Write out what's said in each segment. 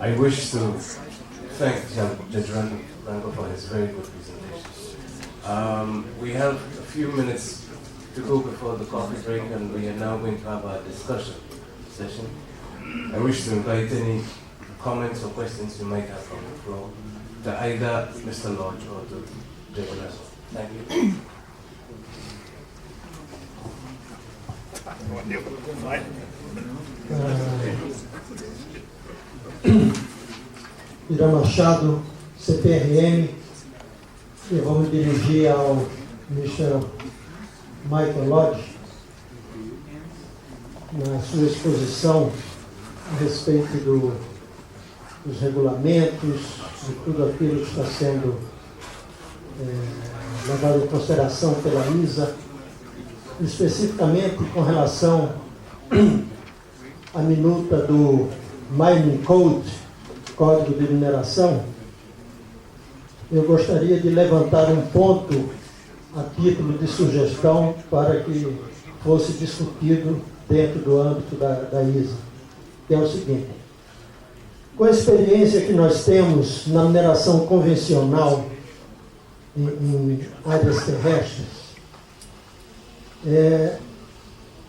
I wish to thank Judge Rango for his very good presentation. We have a few minutes to go before the coffee break, and we are now going to have a discussion session. I wish to invite any comments or questions you might have from the floor to either Mr. Lodge or to Judge Rango. Thank you. Ira Machado, CPRM. Eu vou me dirigir ao Mr. Michael Lodge na sua exposição a respeito dos regulamentos, de tudo aquilo que está sendo levado em consideração pela ISA, especificamente com relação à minuta do Mining Code, Código de Mineração. Eu gostaria de levantar um ponto a título de sugestão para que fosse discutido dentro do âmbito da ISA, que é o seguinte: com a experiência que nós temos na mineração convencional em áreas terrestres,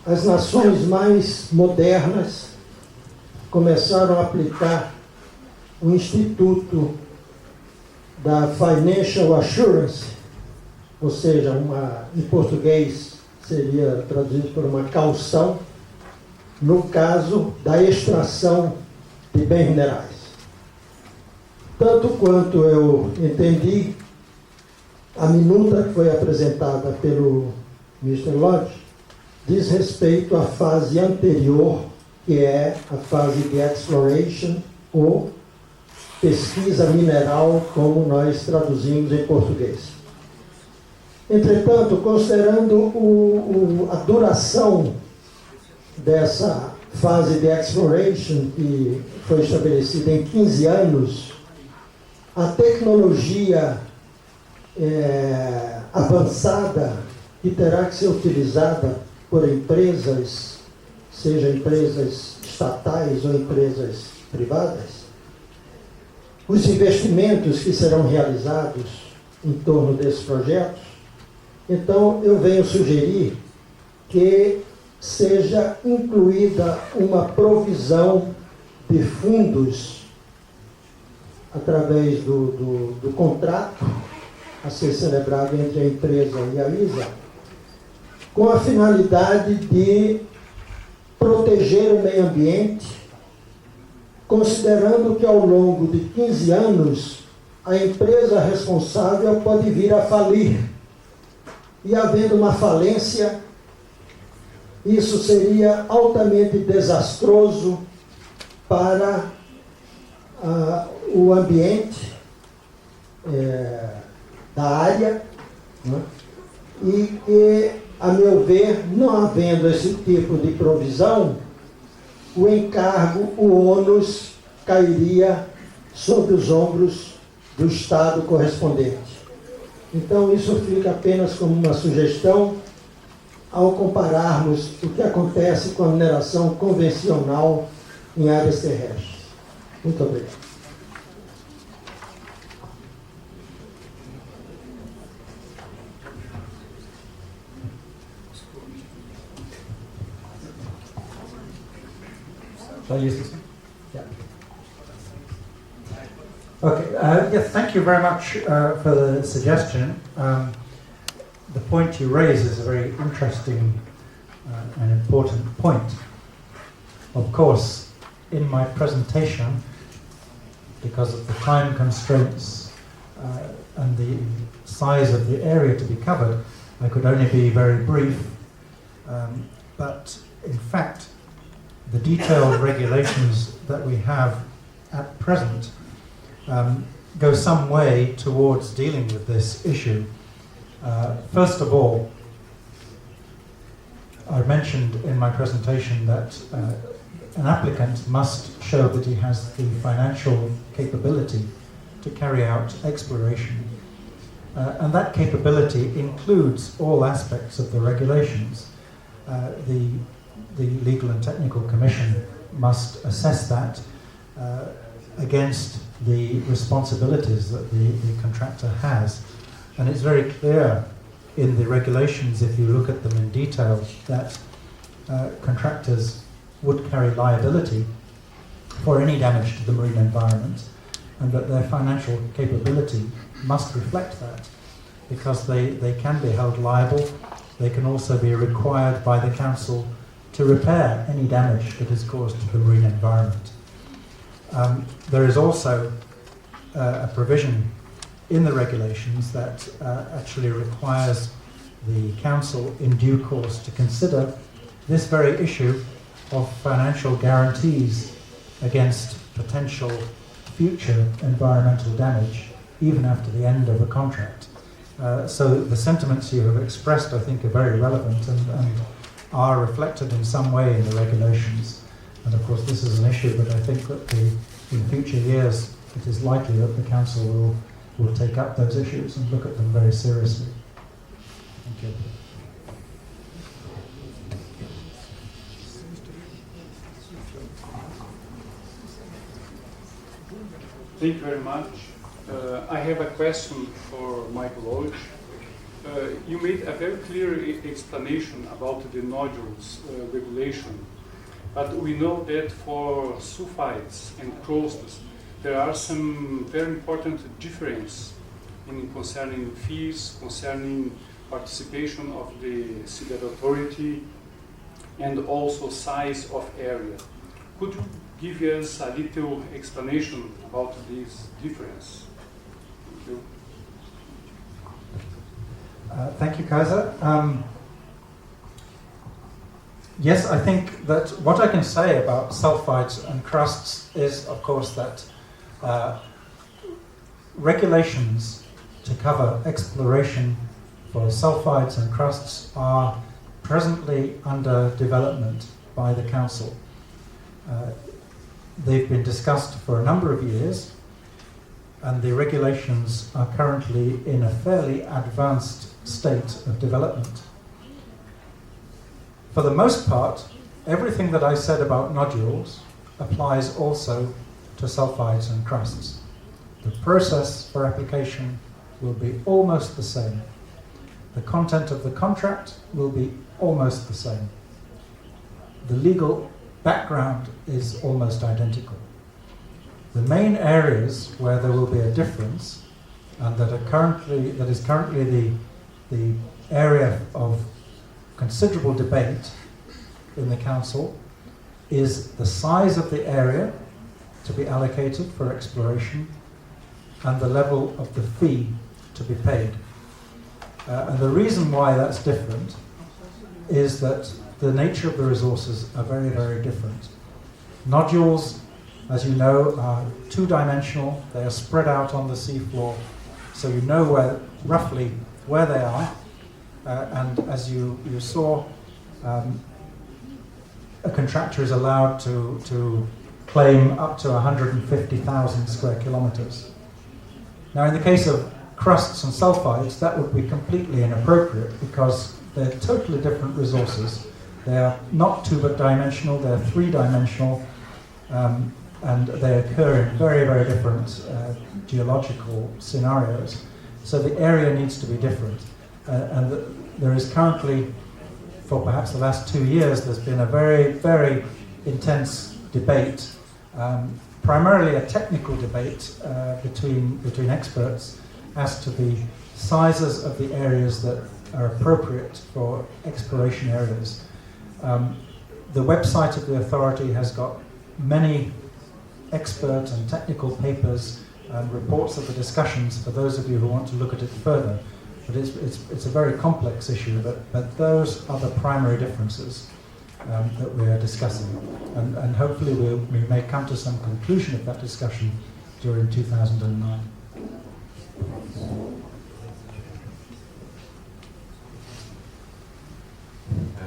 as nações mais modernas começaram a aplicar o Instituto da Financial Assurance, ou seja, em português seria traduzido por uma caução, no caso da extração de bens minerais. Tanto quanto eu entendi, a minuta que foi apresentada pelo Mr. Lodge diz respeito à fase anterior, que é a fase de exploration, ou pesquisa mineral, como nós traduzimos em português. Entretanto, considerando a duração dessa fase de exploration, que foi estabelecida em 15 anos, a tecnologia avançada que terá que ser utilizada por empresas, seja empresas estatais ou empresas privadas, os investimentos que serão realizados em torno desses projetos. Então, eu venho sugerir que seja incluída uma provisão de fundos através do contrato a ser celebrado entre a empresa e a ISA, com a finalidade de proteger o meio ambiente, considerando que ao longo de 15 anos a empresa responsável pode vir a falir. E havendo uma falência, isso seria altamente desastroso para o ambiente da área, né? E, a meu ver, não havendo esse tipo de provisão, o encargo, o ônus, cairia sobre os ombros do Estado correspondente. Então, isso fica apenas como uma sugestão ao compararmos o que acontece com a mineração convencional em áreas terrestres. Muito obrigado. Shall I use this one? Yeah. Okay. Yes, thank you very much for the suggestion. The point you raise is a very interesting and important point. Of course, in my presentation, because of the time constraints and the size of the area to be covered, I could only be very brief. But in fact, the detailed regulations that we have at present go some way towards dealing with this issue. First of all, I mentioned in my presentation that an applicant must show that he has the financial capability to carry out exploration. And that capability includes all aspects of the regulations. The Legal and Technical Commission must assess that, against the responsibilities that the contractor has. And it's very clear in the regulations, if you look at them in detail, that contractors would carry liability for any damage to the marine environment, and that their financial capability must reflect that, because they can be held liable. They can also be required by the council to repair any damage that is caused to the marine environment. There is also a provision in the regulations that actually requires the council in due course to consider this very issue of financial guarantees against potential future environmental damage, even after the end of a contract. So the sentiments you have expressed, I think, are very relevant and are reflected in some way in the regulations. And of course, this is an issue that I think that in future years, it is likely that the council will take up those issues and look at them very seriously. Thank you. Thank you very much. I have a question for Michael Walsh. You made a very clear explanation about the nodules regulation, but we know that for sulfides and crosts, there are some very important differences in concerning fees, concerning participation of the seabed authority, and also size of area. Could you give us a little explanation about this difference? Thank you. Thank you, Kaiser. Yes, I think that what I can say about sulfides and crusts is, of course, that regulations to cover exploration for sulfides and crusts are presently under development by the Council. They've been discussed for a number of years, and the regulations are currently in a fairly advanced state of development. For the most part, everything that I said about nodules applies also to sulfides and crusts. The process for application will be almost the same. The content of the contract will be almost the same. The legal background is almost identical. The main areas where there will be a difference, and that is currently the area of considerable debate in the Council, is the size of the area to be allocated for exploration and the level of the fee to be paid. And the reason why that's different is that the nature of the resources are very, very different. Nodules, as you know, are two-dimensional. They are spread out on the seafloor, so you know roughly where they are. And as you saw, a contractor is allowed to claim up to 150,000 square kilometers. Now, in the case of crusts and sulfides, that would be completely inappropriate because they're totally different resources. They are not two-dimensional, they're three-dimensional, and they occur in very, very different geological scenarios. So the area needs to be different. And there is currently, for perhaps the last 2 years, there's been a very, very intense debate, primarily a technical debate between experts as to the sizes of the areas that are appropriate for exploration areas. The website of the authority has got many expert and technical papers and reports of the discussions for those of you who want to look at it further. But it's a very complex issue, but those are the primary differences that we are discussing. And hopefully we may come to some conclusion of that discussion during 2009.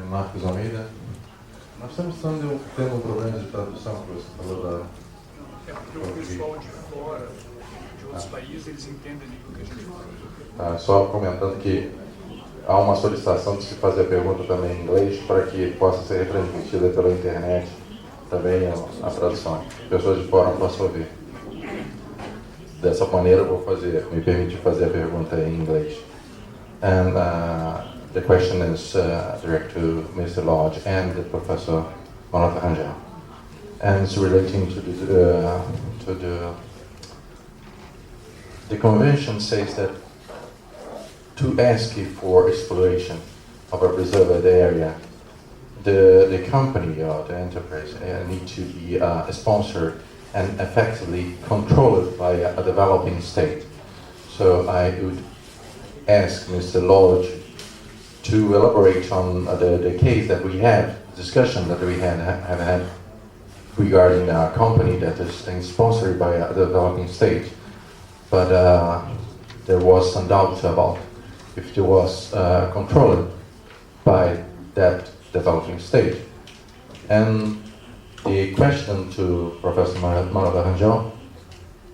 Marcos Almeida. Nós estamos tendo um problema de tradução, que você falou da... É porque o pessoal de fora, de outros países, eles entendem o que a gente fala. Só comentando que há uma solicitação de se fazer a pergunta também em inglês para que possa ser retransmitida pela internet também a tradução. Pessoas de fora não possam ouvir. Dessa maneira eu vou fazer, me permitir fazer a pergunta em inglês. And the question is direct to Mr. Lodge and the Professor Manoto Rangel. And it's relating to the convention says that to ask for exploration of a preserved area, the company or the enterprise need to be sponsored and effectively controlled by a developing state. So I would ask Mr. Lodge to elaborate on the case that we had, discussion that we have had regarding a company that is sponsored by a developing state. But there was some doubt about if it was controlled by that developing state. And the question to Professor Manoto Rangel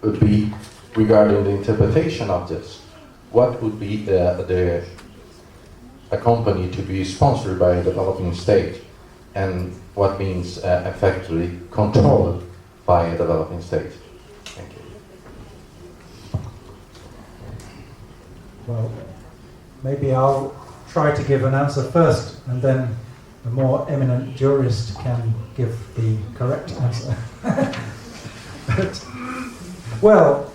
would be regarding the interpretation of this. What would be a company to be sponsored by a developing state, and what means effectively controlled by a developing state? Thank you. Well, maybe I'll try to give an answer first, and then the more eminent jurist can give the correct answer. But, well,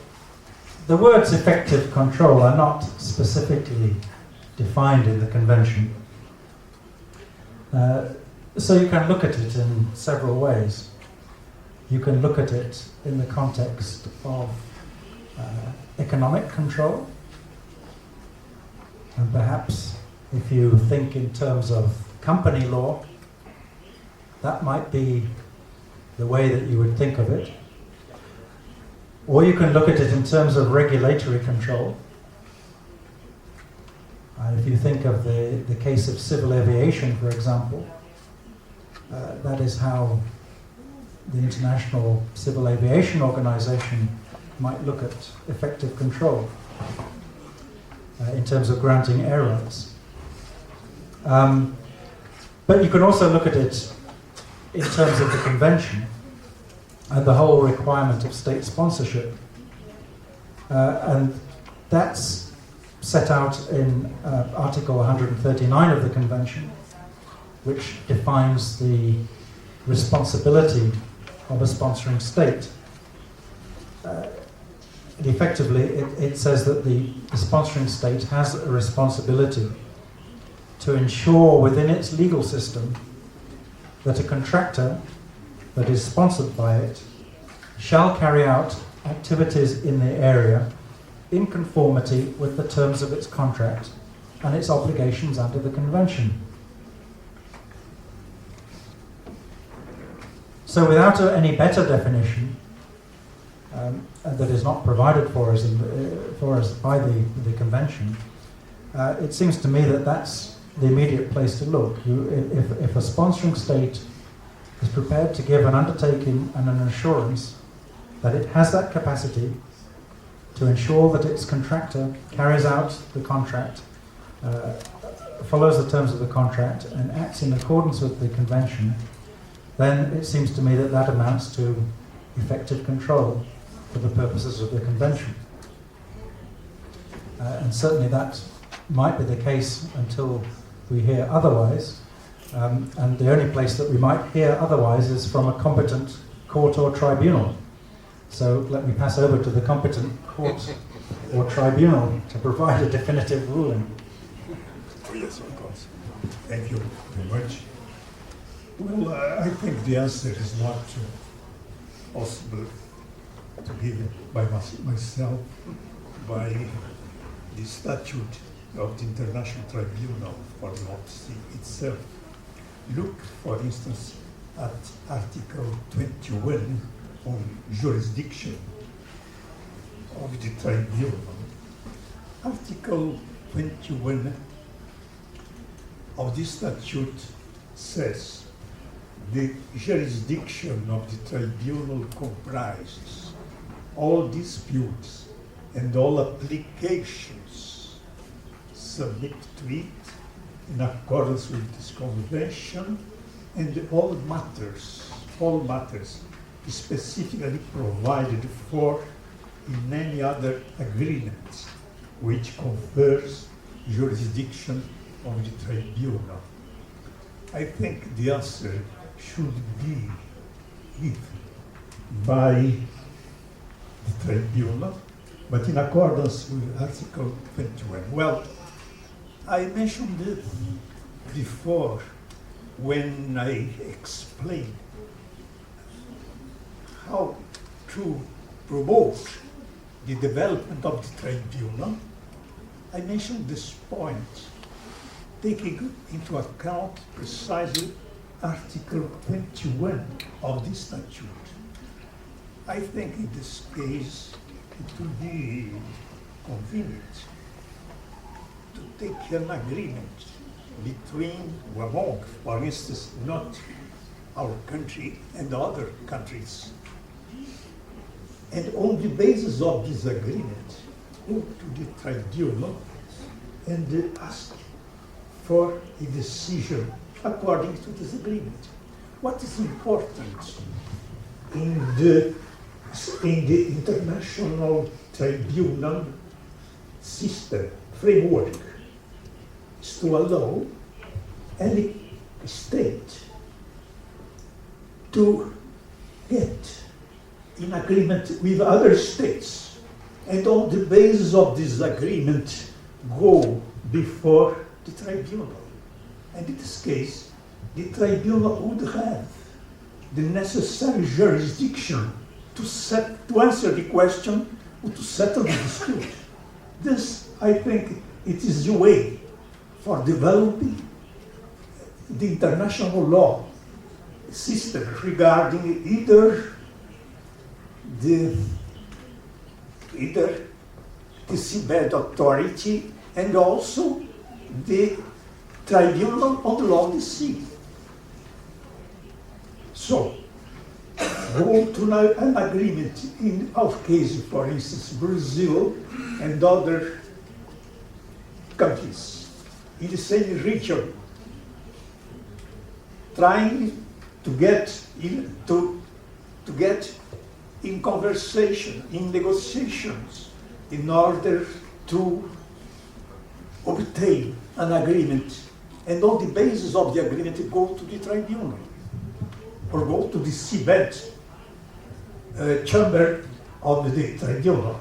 the words effective control are not specifically defined in the convention. So you can look at it in several ways. You can look at it in the context of economic control, and perhaps if you think in terms of company law, that might be the way that you would think of it. Or you can look at it in terms of regulatory control. If you think of the case of civil aviation, for example, that is how the International Civil Aviation Organization might look at effective control in terms of granting air rights. But you can also look at it in terms of the convention and the whole requirement of state sponsorship. And that's set out in Article 139 of the convention, which defines the responsibility of a sponsoring state. Effectively, it says that the sponsoring state has a responsibility to ensure within its legal system that a contractor that is sponsored by it shall carry out activities in the area in conformity with the terms of its contract and its obligations under the convention. So without any better definition that is not provided for us, by the convention, it seems to me that that's the immediate place to look. If a sponsoring state is prepared to give an undertaking and an assurance that it has that capacity to ensure that its contractor carries out the contract, follows the terms of the contract, and acts in accordance with the convention, then it seems to me that that amounts to effective control for the purposes of the convention. And certainly that might be the case until we hear otherwise. And the only place that we might hear otherwise is from a competent court or tribunal. So let me pass over to the competent court or tribunal to provide a definitive ruling. Yes, of course. Thank you very much. Well, I think the answer is not possible to give it by myself, by the statute of the International Tribunal for the North Sea itself. Look, for instance, at Article 21 on jurisdiction of the tribunal. Article 21 of this statute says the jurisdiction of the tribunal comprises all disputes and all applications submitted to it in accordance with this convention and all matters all matters specifically provided for in any other agreement which confers jurisdiction on the tribunal? I think the answer should be given by the tribunal, but in accordance with Article 21. Well, I mentioned it before when I explained how to promote the development of the tribunal. I mentioned this point, taking into account precisely Article 21 of the statute. I think in this case it would be convenient to take an agreement between, among, for instance, not our country and other countries. And on the basis of this agreement, go to the tribunal and ask for a decision according to this agreement. What is important in the international tribunal system framework is to allow any state to get in agreement with other states, and on the basis of this agreement go before the tribunal. And in this case, the tribunal would have the necessary jurisdiction to answer the question or to settle the dispute. This, I think, it is the way for developing the international law system regarding either the seabed authority and also the tribunal on the law of the sea. So, go to an agreement in our case, for instance, Brazil and other countries in the same region, trying to get in conversation, in negotiations, in order to obtain an agreement, and on the basis of the agreement go to the tribunal or go to the seabed chamber of the tribunal.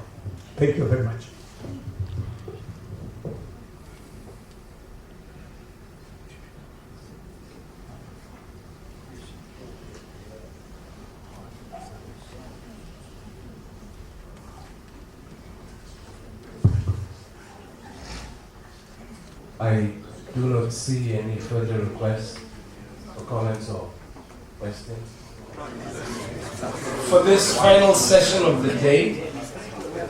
Thank you very much. I do not see any further requests for comments or questions. For this final session of the day,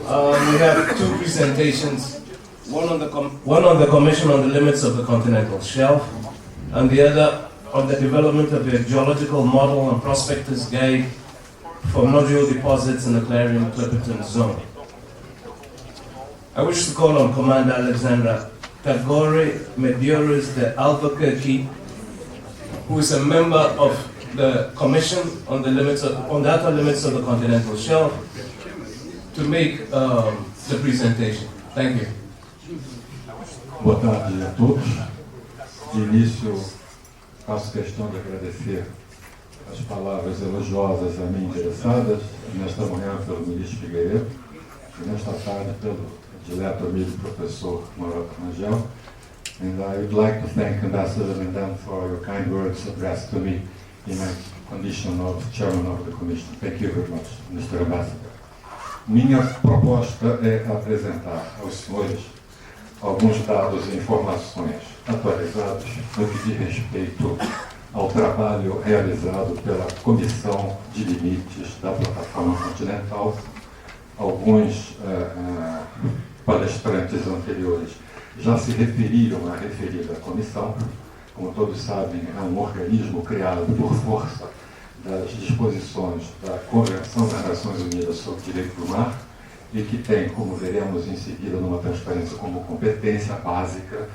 we have two presentations. One on the Commission on the Limits of the Continental Shelf, and the other on the development of a geological model and prospector's guide for nodule deposits in the Clarion-Clipperton zone. I wish to call on Commander Alexandra Tagore Medeiros de Albuquerque, who is a member of the Commission on the Outer Limits of the Continental Shelf, to make the presentation. Thank you. Boa tarde a todos. De início, faço questão de agradecer as palavras elogiosas a mim endereçadas nesta manhã pelo ministro Figueiredo e nesta tarde pelo dileto amigo professor Maroto Rangel. And I would like to thank Ambassador Mendam for your kind words addressed to me in my condition of Chairman of the Commission. Thank you very much, Mr. Ambassador. Minha proposta é apresentar aos senhores alguns dados e informações atualizados no que diz respeito ao trabalho realizado pela Comissão de Limites da Plataforma Continental. Alguns palestrantes anteriores já se referiram à referida comissão. Como todos sabem, é um organismo criado por força das disposições da Convenção das Nações Unidas sobre o Direito do Mar e que tem, como veremos em seguida numa transparência, como competência básica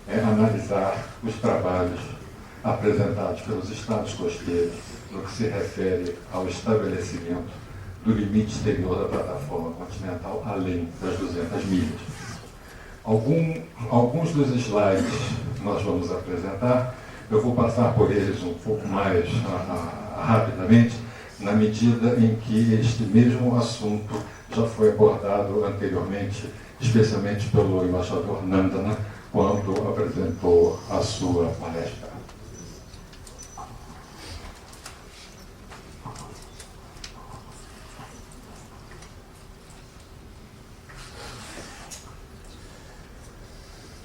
analisar os trabalhos apresentados pelos estados costeiros no que se refere ao estabelecimento do limite exterior da plataforma continental além das 200 milhas. Alguns dos slides que nós vamos apresentar, eu vou passar por eles um pouco mais rapidamente, na medida em que este mesmo assunto já foi abordado anteriormente, especialmente pelo embaixador Nandana, quando apresentou a sua palestra.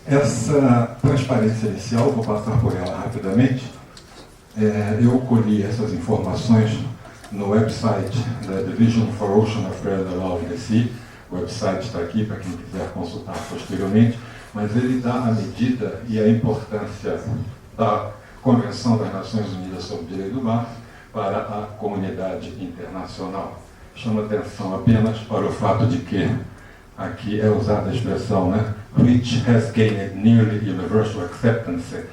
Essa transparência inicial, vou passar por ela rapidamente. Eu colhi essas informações no website da Division for Ocean Affairs da Law of the Sea. O website está aqui para quem quiser consultar posteriormente, mas ele dá a medida e a importância da Convenção das Nações Unidas sobre o Direito do Mar para a comunidade internacional. Chama atenção apenas para o fato de que aqui é usada a expressão, né, which has gained nearly universal acceptance.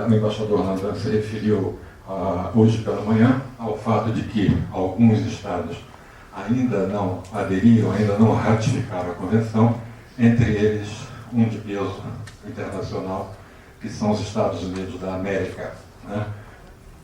O embaixador Nandana se referiu hoje pela manhã ao fato de que alguns estados ainda não aderiram, ainda não ratificaram a convenção, entre eles um de peso internacional, que são os Estados Unidos da América, né?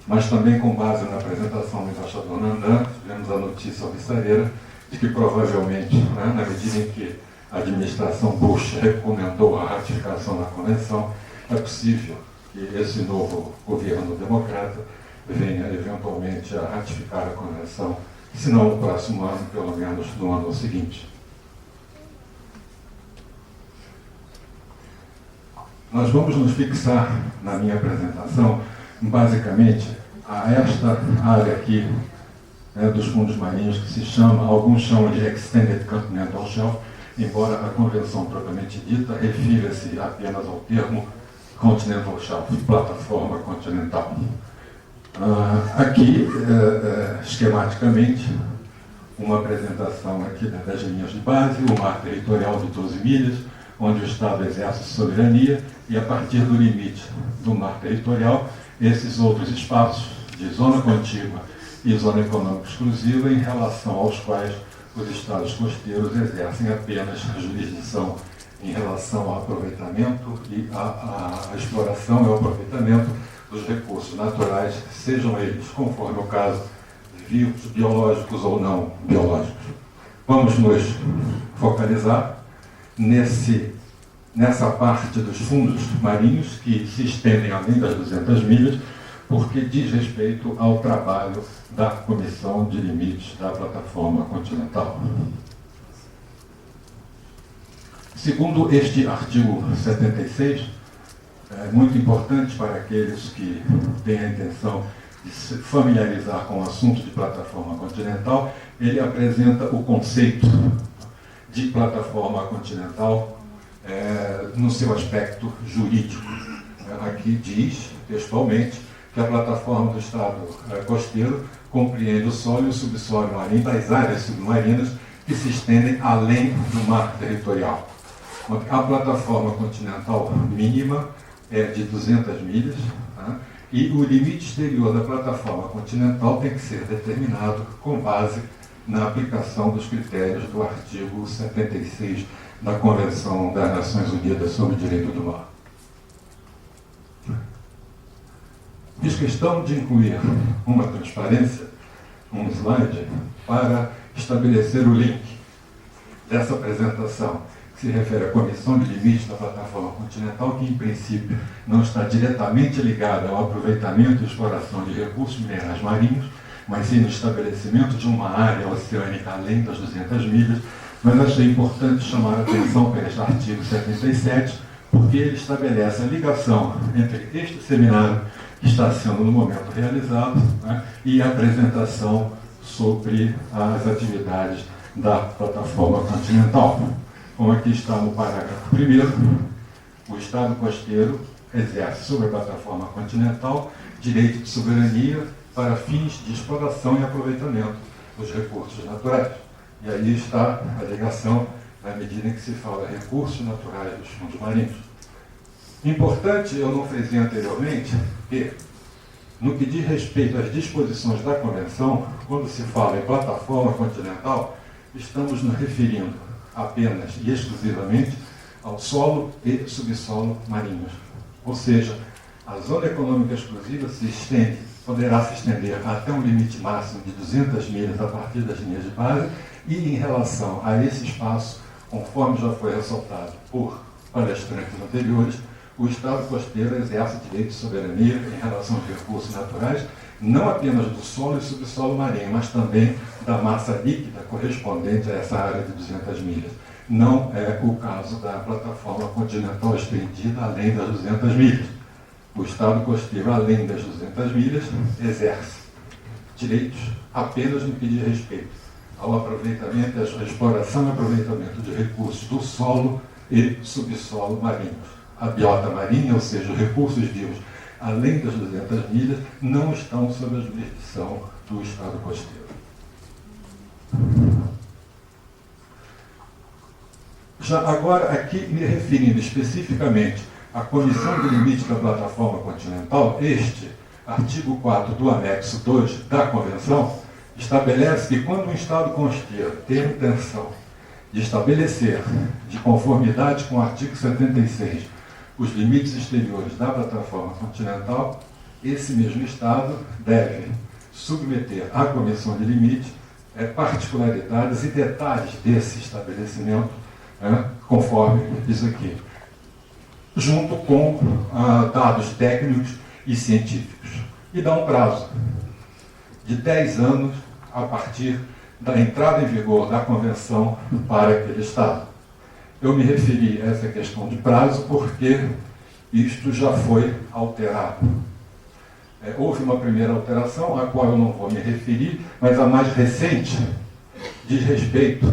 Mas também com base na apresentação do embaixador Nandana, tivemos a notícia alvissareira de que provavelmente, né, na medida em que a administração Bush recomendou a ratificação da convenção, é possível que esse novo governo democrata venha eventualmente a ratificar a convenção, se não no próximo ano, pelo menos no ano seguinte. Nós vamos nos fixar na minha apresentação, basicamente, a esta área aqui, dos fundos marinhos, que se chama, alguns chamam de Extended Continental Shelf, embora a convenção propriamente dita refira-se apenas ao termo Continental Shelf, plataforma continental. Aqui, esquematicamente, uma apresentação aqui das linhas de base, o mar territorial de 12 milhas, onde o Estado exerce soberania, e a partir do limite do mar territorial, esses outros espaços de zona contígua e zona econômica exclusiva, em relação aos quais os Estados costeiros exercem apenas jurisdição em relação ao aproveitamento e à exploração e ao aproveitamento dos recursos naturais, sejam eles, conforme o caso, vivos, biológicos ou não biológicos. Vamos nos focalizar nessa parte dos fundos marinhos que se estendem além das 200 milhas, porque diz respeito ao trabalho da Comissão de Limites da Plataforma Continental. Segundo este artigo 76, é muito importante para aqueles que têm a intenção de se familiarizar com o assunto de plataforma continental, ele apresenta o conceito de plataforma continental no seu aspecto jurídico. Aqui diz, textualmente, que a plataforma do Estado costeiro compreende o solo e o subsolo marinho das áreas submarinas que se estendem além do mar territorial. A plataforma continental mínima é de 200 milhas, tá? E o limite exterior da plataforma continental tem que ser determinado com base na aplicação dos critérios do artigo 76 da Convenção das Nações Unidas sobre o Direito do Mar. Fiz questão de incluir uma transparência, um slide, para estabelecer o link dessa apresentação, que se refere à Comissão de Limites da Plataforma Continental, que, em princípio, não está diretamente ligada ao aproveitamento e exploração de recursos minerais marinhos, mas sim no estabelecimento de uma área oceânica além das 200 milhas, mas achei importante chamar a atenção para este artigo 77, porque ele estabelece a ligação entre este seminário que está sendo no momento realizado, né, e a apresentação sobre as atividades da Plataforma Continental. Como aqui está no parágrafo 1º, o Estado costeiro exerce sobre a Plataforma Continental direito de soberania para fins de exploração e aproveitamento dos recursos naturais. E aí está a ligação na medida em que se fala recursos naturais dos fundos marinhos. Importante, eu não frisei anteriormente, que, no que diz respeito às disposições da Convenção, quando se fala em plataforma continental, estamos nos referindo apenas e exclusivamente ao solo e subsolo marinhos. Ou seja, a zona econômica exclusiva poderá se estender até um limite máximo de 200 milhas a partir das linhas de base, e em relação a esse espaço, conforme já foi ressaltado por palestrantes anteriores, o Estado costeiro exerce direito de soberania em relação aos recursos naturais, não apenas do solo e subsolo marinho, mas também da massa líquida correspondente a essa área de 200 milhas. Não é o caso da plataforma continental estendida além das 200 milhas. O Estado costeiro, além das 200 milhas, exerce direitos apenas no que diz respeito ao aproveitamento, à exploração e aproveitamento de recursos do solo e subsolo marinhos. A biota marinha, ou seja, os recursos vivos, além das 200 milhas, não estão sob a jurisdição do Estado costeiro. Já agora, aqui me referindo especificamente à Comissão de Limite da Plataforma Continental, este artigo 4 do anexo 2 da Convenção estabelece que quando um Estado costeiro tem a intenção de estabelecer, de conformidade com o artigo 76, os limites exteriores da plataforma continental, esse mesmo Estado deve submeter à Comissão de Limite particularidades e detalhes desse estabelecimento, conforme diz aqui, junto com dados técnicos e científicos. E dá um prazo de 10 anos a partir da entrada em vigor da Convenção para aquele Estado. Eu me referi a essa questão de prazo porque isto já foi alterado. Houve uma primeira alteração, a qual eu não vou me referir, mas a mais recente diz respeito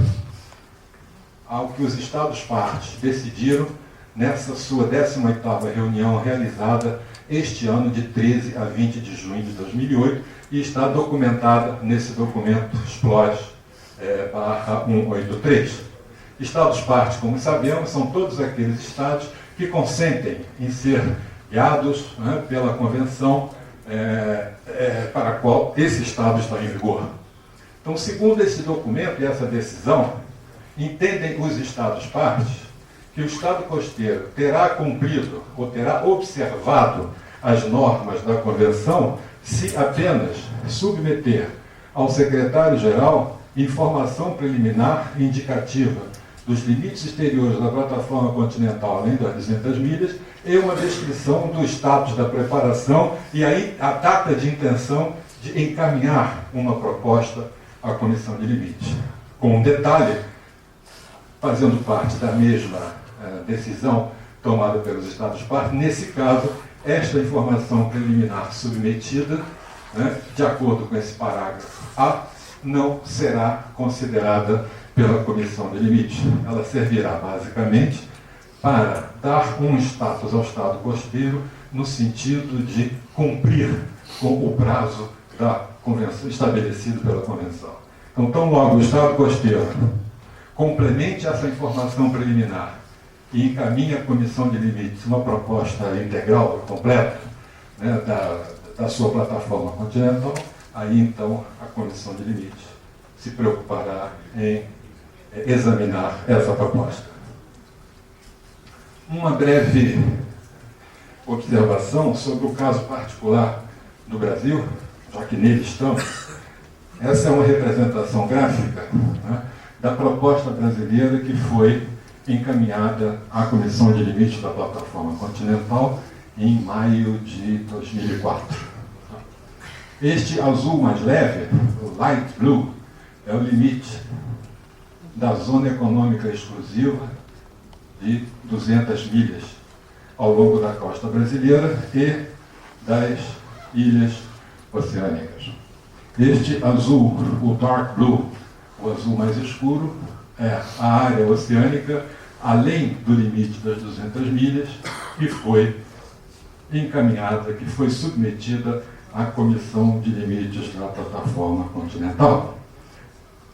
ao que os Estados-partes decidiram nessa sua 18ª reunião realizada este ano de 13 a 20 de junho de 2008 e está documentada nesse documento SPLOS/183. Estados-partes, como sabemos, são todos aqueles estados que consentem em ser guiados pela Convenção para a qual esse Estado está em vigor. Então, segundo esse documento e essa decisão, entendem os Estados-partes que o Estado costeiro terá cumprido ou terá observado as normas da Convenção se apenas submeter ao secretário-geral informação preliminar e indicativa dos limites exteriores da plataforma continental além das 200 milhas e uma descrição do status da preparação e aí a data de intenção de encaminhar uma proposta à Comissão de Limites. Com um detalhe, fazendo parte da mesma decisão tomada pelos Estados-partes, nesse caso, esta informação preliminar submetida, de acordo com esse parágrafo A, não será considerada pela Comissão de Limites. Ela servirá basicamente para dar um status ao Estado costeiro no sentido de cumprir com o prazo da convenção, estabelecido pela Convenção. Então, tão logo o Estado costeiro complemente essa informação preliminar e encaminhe à Comissão de Limites uma proposta integral, completa, da sua plataforma continental, aí então a Comissão de Limites se preocupará em examinar essa proposta. Uma breve observação sobre o caso particular do Brasil, já que nele estamos. Essa é uma representação gráfica da proposta brasileira que foi encaminhada à Comissão de Limites da Plataforma Continental em maio de 2004. Este azul mais leve, o light blue, é o limite da zona econômica exclusiva de 200 milhas ao longo da costa brasileira e das ilhas oceânicas. Este azul, o dark blue, o azul mais escuro, é a área oceânica além do limite das 200 milhas que foi encaminhada, que foi submetida à Comissão de Limites da Plataforma Continental.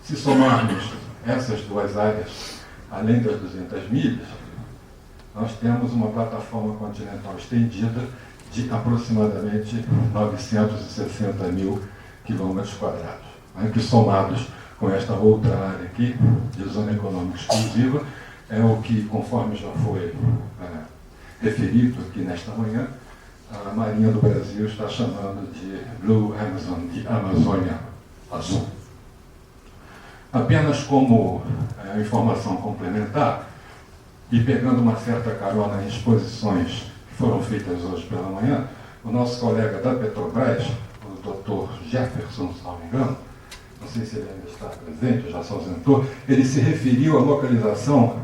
Se somarmos essas duas áreas, além das 200 milhas, nós temos uma plataforma continental estendida de aproximadamente 960 mil quilômetros quadrados, né, que somados com esta outra área aqui, de zona econômica exclusiva, é o que, conforme já foi referido aqui nesta manhã, a Marinha do Brasil está chamando de Blue Amazon, de Amazônia Azul. Apenas como informação complementar, e pegando uma certa carona em exposições que foram feitas hoje pela manhã, o nosso colega da Petrobras, o Dr. Jefferson, se não me engano, não sei se ele ainda está presente, já se ausentou, ele se referiu à localização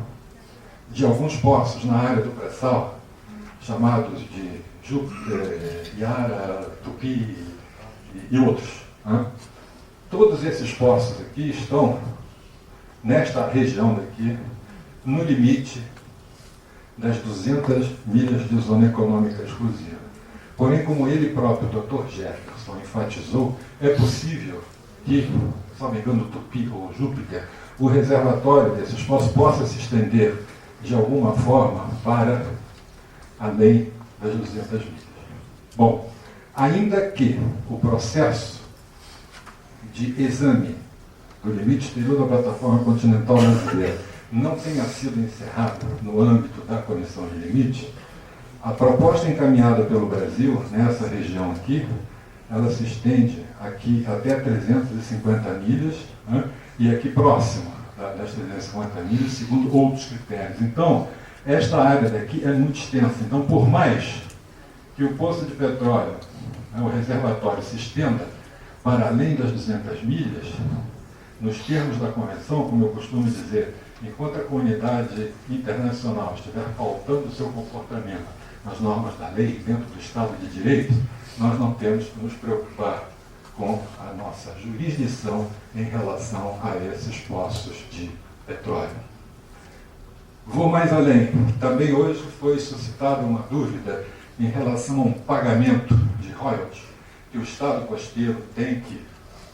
de alguns poços na área do pré-sal, chamados de Júpiter, Iara, Tupi e outros. Né? Todos esses poços aqui estão nesta região daqui, no limite das 200 milhas de zona econômica exclusiva. Porém, como ele próprio, o Dr. Jefferson, enfatizou, é possível que, se não me engano, Tupi ou Júpiter, o reservatório desses poços possa se estender de alguma forma para além das 200 milhas. Bom, ainda que o processo de exame do limite exterior da plataforma continental brasileira não tenha sido encerrado no âmbito da Comissão de Limite, a proposta encaminhada pelo Brasil, nessa região aqui, ela se estende aqui até 350 milhas, né, e aqui próximo das 350 milhas, segundo outros critérios. Então, esta área daqui é muito extensa. Então, por mais que o poço de petróleo, né, o reservatório, se estenda para além das 200 milhas, nos termos da Convenção, como eu costumo dizer, enquanto a comunidade internacional estiver pautando o seu comportamento nas normas da lei, dentro do Estado de Direito, nós não temos que nos preocupar com a nossa jurisdição em relação a esses poços de petróleo. Vou mais além. Também hoje foi suscitada uma dúvida em relação a um pagamento de royalties que o Estado costeiro tem que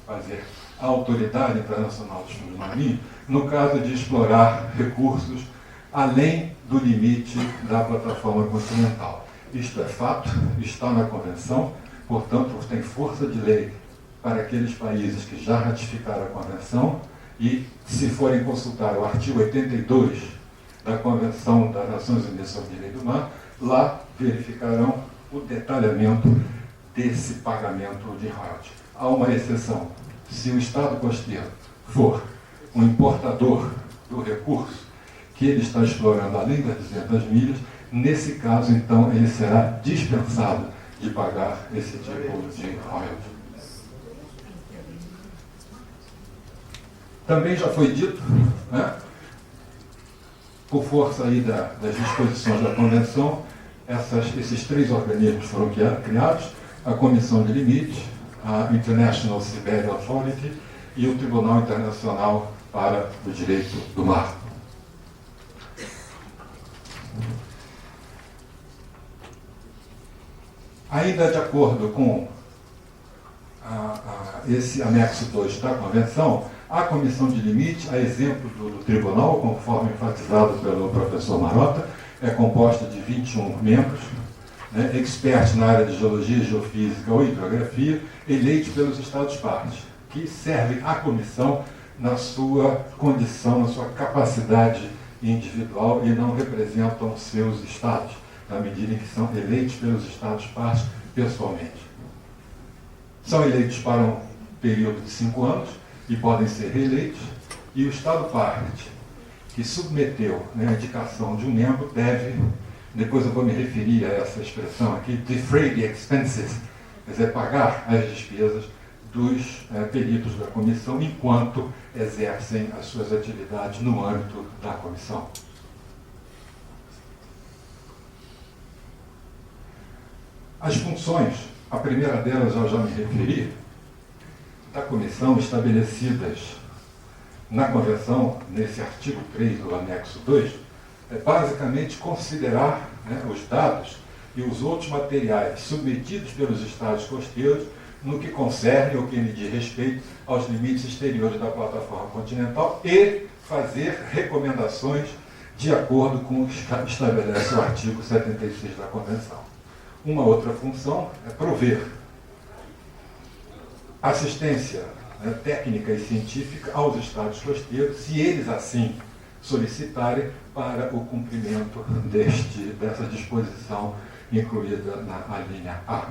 fazer à Autoridade Internacional dos Fundos Marinhos no caso de explorar recursos além do limite da plataforma continental. Isto é fato, está na Convenção, portanto, tem força de lei para aqueles países que já ratificaram a Convenção e, se forem consultar o artigo 82 da Convenção das Nações Unidas sobre o Direito do Mar, lá verificarão o detalhamento desse pagamento de royalties. Há uma exceção. Se o Estado costeiro for um importador do recurso que ele está explorando além das 200 milhas, nesse caso, então, ele será dispensado de pagar esse tipo de royalties. Também já foi dito, né, por força aí das disposições da Convenção, esses três organismos foram criados: a Comissão de Limite, a International Seabed Authority e o Tribunal Internacional para o Direito do Mar. Ainda de acordo com esse anexo 2 da Convenção, a Comissão de Limite, a exemplo do Tribunal, conforme enfatizado pelo professor Marota, é composta de 21 membros, né, expertos na área de geologia, geofísica ou hidrografia, eleitos pelos Estados-partes, que servem à Comissão na sua condição, na sua capacidade individual e não representam seus Estados, na medida em que são eleitos pelos Estados-partes pessoalmente. São eleitos para um período de 5 anos e podem ser reeleitos, e o Estado-parte que submeteu, né, a indicação de um membro deve, depois eu vou me referir a essa expressão aqui, defray the expenses, quer dizer, pagar as despesas dos peritos da comissão enquanto exercem as suas atividades no âmbito da comissão. As funções, a primeira delas eu já me referi, da comissão estabelecidas na Convenção, nesse artigo 3 do anexo 2, é basicamente considerar, né, os dados e os outros materiais submetidos pelos Estados costeiros no que concerne ou que lhe diz respeito aos limites exteriores da plataforma continental e fazer recomendações de acordo com o que estabelece o artigo 76 da Convenção. Uma outra função é prover assistência, né, técnica e científica aos estados costeiros, se eles assim solicitarem, para o cumprimento dessa disposição incluída na alínea A.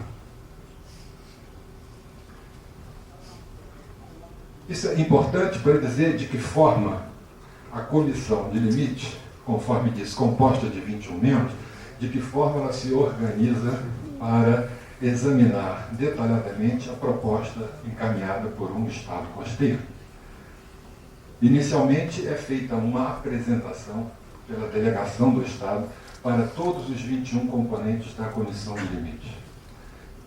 Isso é importante para dizer de que forma a comissão de limite, conforme diz, composta de 21 membros, de que forma ela se organiza para examinar detalhadamente a proposta encaminhada por um Estado costeiro. Inicialmente é feita uma apresentação pela delegação do Estado para todos os 21 componentes da comissão de limite.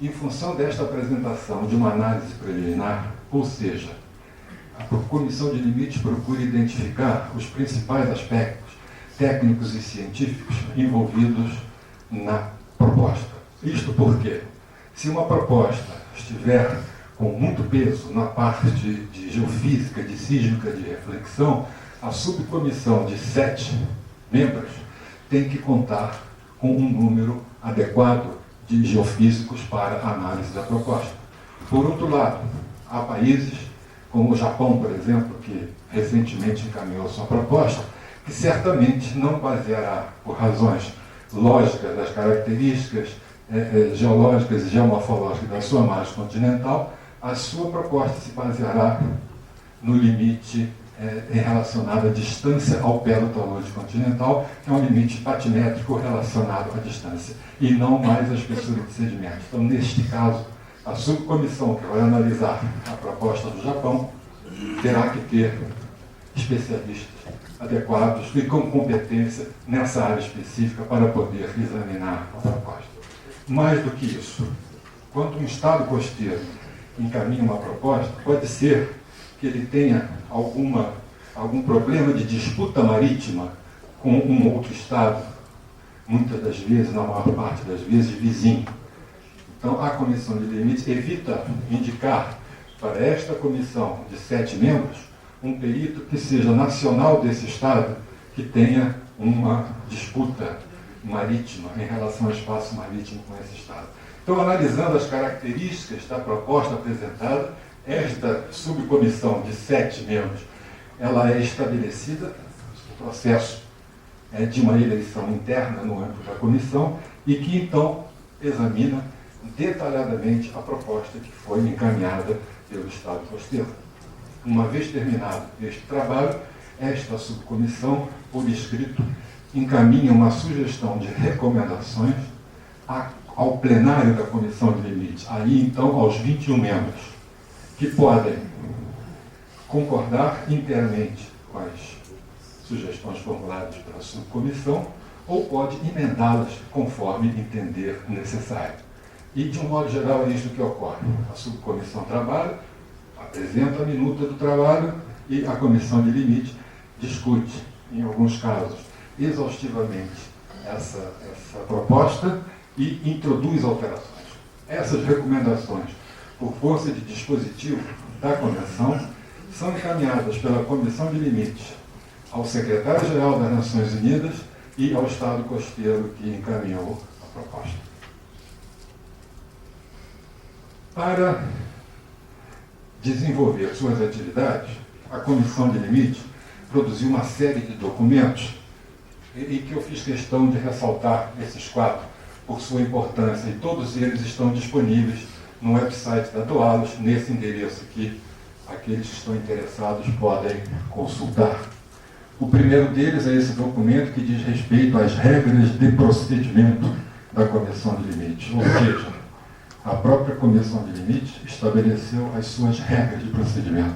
Em função desta apresentação de uma análise preliminar, ou seja, a comissão de limite procura identificar os principais aspectos técnicos e científicos envolvidos na proposta. Isto porque, se uma proposta estiver com muito peso na parte de geofísica, de sísmica, de reflexão, a subcomissão de 7 membros tem que contar com um número adequado de geofísicos para a análise da proposta. Por outro lado, há países como o Japão, por exemplo, que recentemente encaminhou sua proposta, que certamente não baseará, por razões lógicas das características geológicas e geomorfológicas da sua margem continental, a sua proposta se baseará no limite relacionado à distância ao pé do talude continental, que é um limite batimétrico relacionado à distância, e não mais à espessura de sedimentos. Então, neste caso, a subcomissão que vai analisar a proposta do Japão terá que ter especialistas adequados e com competência nessa área específica para poder examinar a proposta. Mais do que isso, quando um Estado costeiro encaminha uma proposta, pode ser que ele tenha algum problema de disputa marítima com um outro Estado, muitas das vezes, na maior parte das vezes, vizinho. Então, a comissão de limites evita indicar para esta comissão de 7 membros um perito que seja nacional desse Estado, que tenha uma disputa marítima em relação ao espaço marítimo com esse Estado. Então, analisando as características da proposta apresentada, esta subcomissão de 7 membros, ela é estabelecida, o processo é de uma eleição interna no âmbito da comissão, e que então examina detalhadamente a proposta que foi encaminhada pelo Estado costeiro. Uma vez terminado este trabalho, esta subcomissão, por escrito, encaminha uma sugestão de recomendações ao plenário da comissão de limites, aí então aos 21 membros, que podem concordar inteiramente com as sugestões formuladas pela subcomissão ou pode emendá-las conforme entender necessário. E, de um modo geral, é isso que ocorre. A subcomissão trabalha, apresenta a minuta do trabalho e a comissão de limite discute, em alguns casos, exaustivamente essa proposta e introduz alterações. Essas recomendações, por força de dispositivo da Convenção, são encaminhadas pela Comissão de Limites ao Secretário-Geral das Nações Unidas e ao Estado costeiro que encaminhou a proposta. Para desenvolver suas atividades, a Comissão de Limites produziu uma série de documentos e que eu fiz questão de ressaltar esses 4 por sua importância, e todos eles estão disponíveis no website da Dualos, nesse endereço aqui, aqueles que estão interessados podem consultar. O primeiro deles é esse documento que diz respeito às regras de procedimento da Comissão de Limites, ou seja, a própria Comissão de Limites estabeleceu as suas regras de procedimento,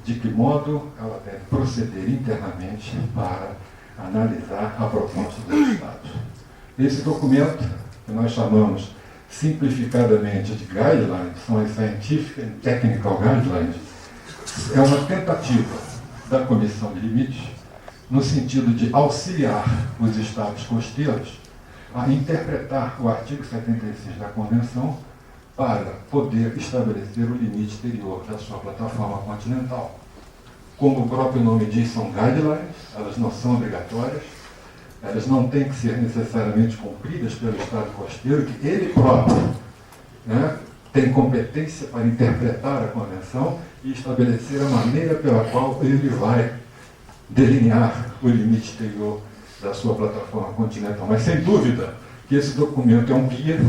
de que modo ela deve proceder internamente para analisar a proposta dos Estados. Esse documento, que nós chamamos simplificadamente de guidelines, são as Scientific and Technical Guidelines, é uma tentativa da Comissão de Limites no sentido de auxiliar os Estados costeiros a interpretar o artigo 76 da Convenção para poder estabelecer o limite exterior da sua plataforma continental. Como o próprio nome diz, são guidelines, elas não são obrigatórias, elas não têm que ser necessariamente cumpridas pelo Estado costeiro, que ele próprio, né, tem competência para interpretar a Convenção e estabelecer a maneira pela qual ele vai delinear o limite exterior da sua plataforma continental. Mas, sem dúvida, que esse documento é um guia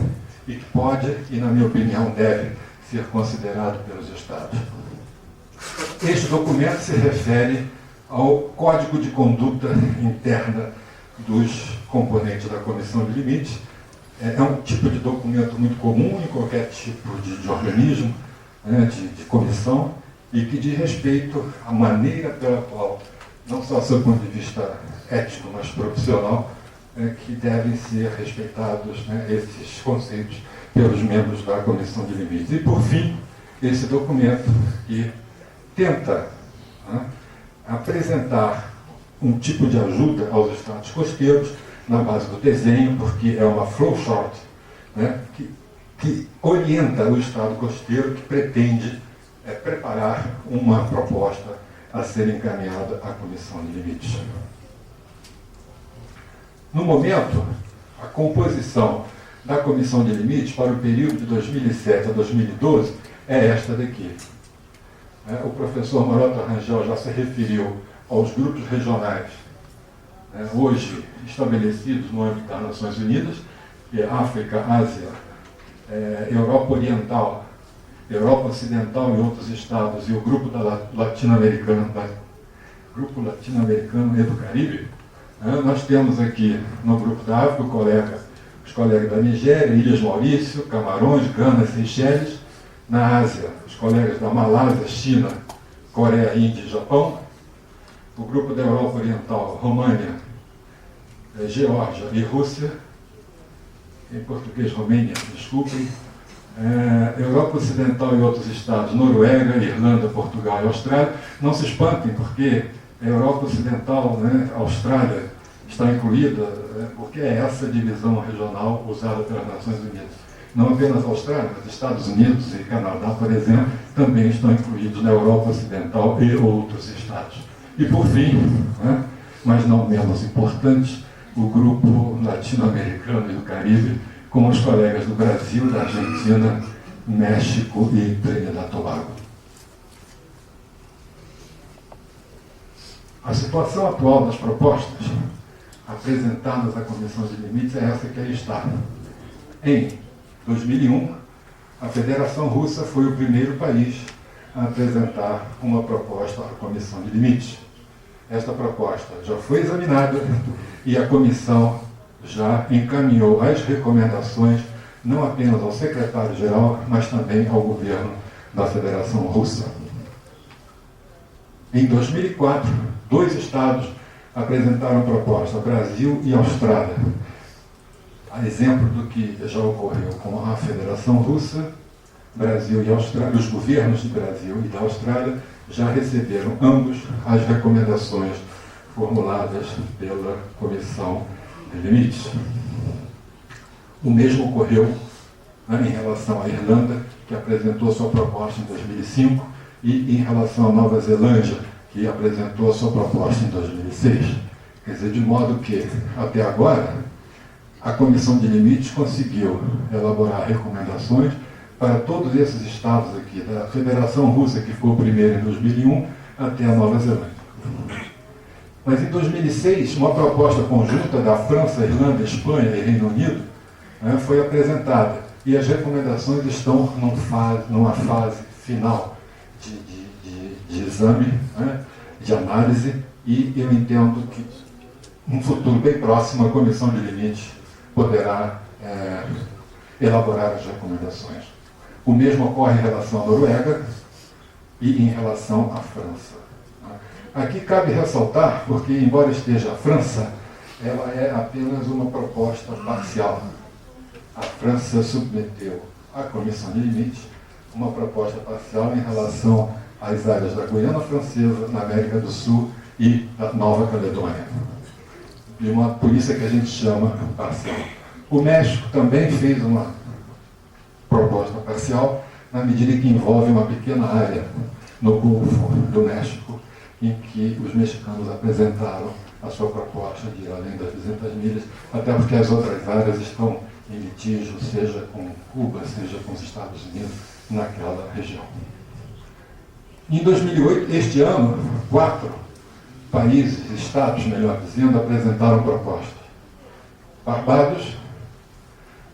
e que pode, e na minha opinião deve, ser considerado pelos Estados. Este documento se refere ao Código de Conduta Interna dos componentes da Comissão de Limites. É um tipo de documento muito comum em qualquer tipo de organismo, né, de comissão, e que diz respeito à maneira pela qual, não só do ponto de vista ético, mas profissional, que devem ser respeitados, né, esses conceitos pelos membros da Comissão de Limites. E, por fim, esse documento que tenta, né, apresentar um tipo de ajuda aos estados costeiros na base do desenho, porque é uma flowchart, né, que orienta o estado costeiro que pretende preparar uma proposta a ser encaminhada à Comissão de Limites. No momento, a composição da Comissão de Limites para o período de 2007 a 2012 é esta daqui. O professor Morota Rangel já se referiu aos grupos regionais, hoje estabelecidos no âmbito das Nações Unidas, que é África, Ásia, Europa Oriental, Europa Ocidental e outros estados, e o grupo latino-americano e do Caribe. Nós temos aqui no grupo da África os colegas da Nigéria, Ilhas Maurício, Camarões, Gana, Seychelles. Na Ásia, os colegas da Malásia, China, Coreia, Índia e Japão. O grupo da Europa Oriental, România, Geórgia e Rússia. Em português, Romênia, desculpem. Europa Ocidental e outros estados, Noruega, Irlanda, Portugal e Austrália. Não se espantem, porque a Europa Ocidental, né, a Austrália, está incluída, porque é essa divisão regional usada pelas Nações Unidas. Não apenas a Austrália, mas Estados Unidos e Canadá, por exemplo, também estão incluídos na Europa Ocidental e outros estados. E, por fim, né, mas não menos importante, o grupo latino-americano e do Caribe, com os colegas do Brasil, da Argentina, México e Trinidad e Tobago. A situação atual das propostas apresentadas à Comissão de Limites é essa que aí está. Em 2001, a Federação Russa foi o primeiro país a apresentar uma proposta à Comissão de Limites. Esta proposta já foi examinada e a Comissão já encaminhou as recomendações não apenas ao secretário-geral, mas também ao governo da Federação Russa. Em 2004, 2 estados apresentaram proposta, Brasil e Austrália. A exemplo do que já ocorreu com a Federação Russa, Brasil e Austrália, os governos de Brasil e da Austrália já receberam ambos as recomendações formuladas pela Comissão de Limites. O mesmo ocorreu, né, em relação à Irlanda, que apresentou sua proposta em 2005, e em relação à Nova Zelândia, que apresentou a sua proposta em 2006. Quer dizer, de modo que, até agora, a Comissão de Limites conseguiu elaborar recomendações para todos esses estados aqui, da Federação Russa, que foi o primeiro em 2001, até a Nova Zelândia. Mas em 2006, uma proposta conjunta da França, Irlanda, Espanha e Reino Unido, né, foi apresentada, e as recomendações estão numa fase final de exame, né, de análise, e eu entendo que, num futuro bem próximo, a Comissão de Limites poderá elaborar as recomendações. O mesmo ocorre em relação à Noruega e em relação à França. Aqui cabe ressaltar, porque embora esteja a França, ela é apenas uma proposta parcial. A França submeteu à Comissão de Limites uma proposta parcial em relação às áreas da Guiana Francesa, na América do Sul e da Nova Caledônia. Por isso é que a gente chama parcial. O México também fez uma proposta parcial, na medida em que envolve uma pequena área no Golfo do México, em que os mexicanos apresentaram a sua proposta de ir além das 200 milhas, até porque as outras áreas estão em litígio, seja com Cuba, seja com os Estados Unidos, naquela região. Em 2008, este ano, 4 países, estados, melhor dizendo, apresentaram propostas. Barbados,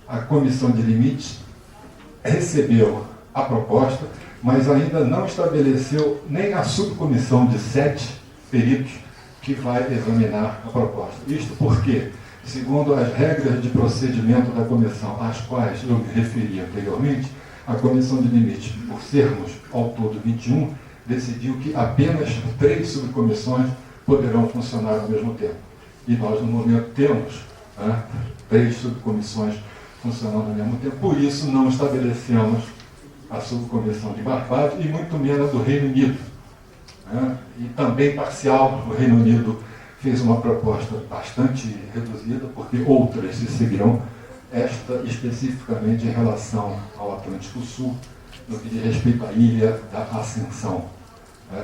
a Comissão de Limites recebeu a proposta, mas ainda não estabeleceu nem a subcomissão de 7 peritos que vai examinar a proposta. Isto porque, segundo as regras de procedimento da comissão, às quais eu me referi anteriormente, a Comissão de Limites, por sermos ao todo 21, decidiu que apenas 3 subcomissões poderão funcionar ao mesmo tempo. E nós, no momento, temos 3 subcomissões funcionando ao mesmo tempo. Por isso, não estabelecemos a subcomissão de Barbados e muito menos do Reino Unido. E também parcial, o Reino Unido fez uma proposta bastante reduzida, porque outras se seguirão, esta especificamente em relação ao Atlântico Sul, no que diz respeito à Ilha da Ascensão.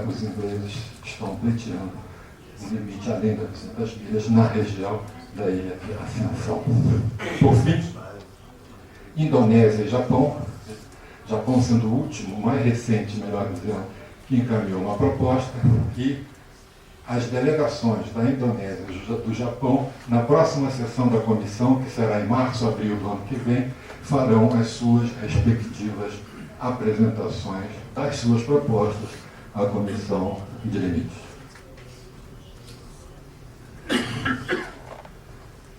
Os ingleses estão pleiteando um limite além das 200 milhas na região da Ilha da Ascensão. Por fim, Indonésia e Japão, Japão sendo o último, o mais recente, melhor dizendo, que encaminhou uma proposta, e as delegações da Indonésia e do Japão, na próxima sessão da comissão, que será em março, abril do ano que vem, farão as suas respectivas apresentações das suas propostas à Comissão de Limites.